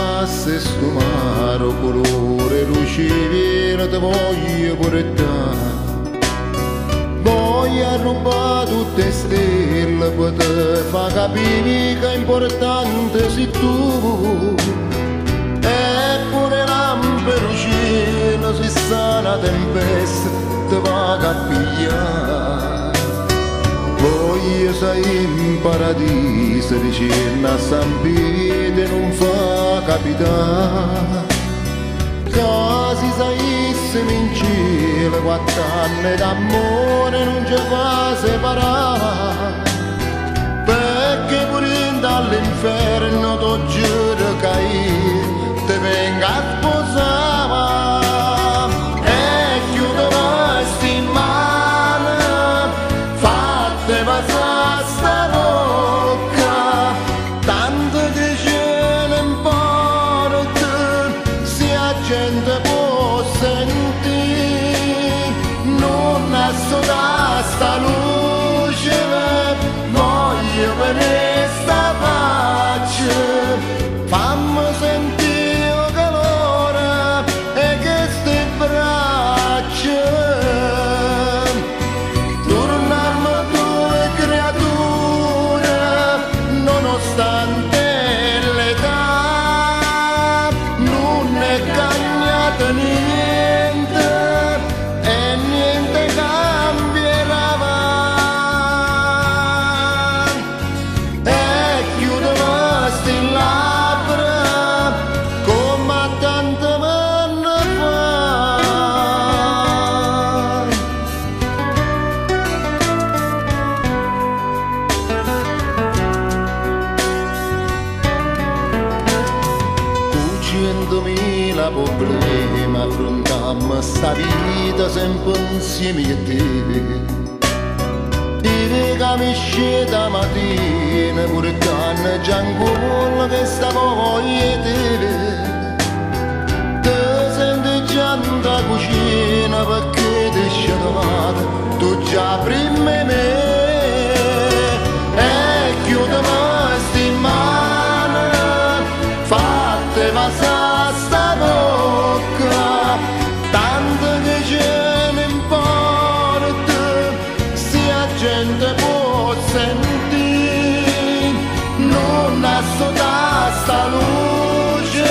passa sto mare, colore luce viene, ti voglio portare. Voglio rubare tutte le stelle per te fa capire che è importante sei tu. Eppure l'ambero cielo si sta una tempesta ti va a pigliare. Voglio sei in paradiso vicino a San Pietro non fa capitare. Casi saissimo in cielo 4 anni d'amore non ci fa separare. Perché pure dall'inferno tu giuro che io ti venga a sposare. E chiudo questi mani fatte passare sta bocca, tanto che ce ne importa se la gente può sentire. Non assodare sta luce, voglio vedere sta faccia, fammi sentire il calore e queste braccia. Tornarmi tue creature nonostante l'età, non è cambiato niente e niente cambierà. E chiudo queste labbra come tante anni fa. Con 100.000 problemi affrontammo sta vita sempre insieme a te. Dire che mi scenda mattina pure canne già ancora che sta voglia te. Te senti già in da cucina perché ti sciatovata tu già prima me. E chiudo questi mani fatte passare sta bocca, tanto che ce ne importa se la gente può sentire. Non assodare sta luce,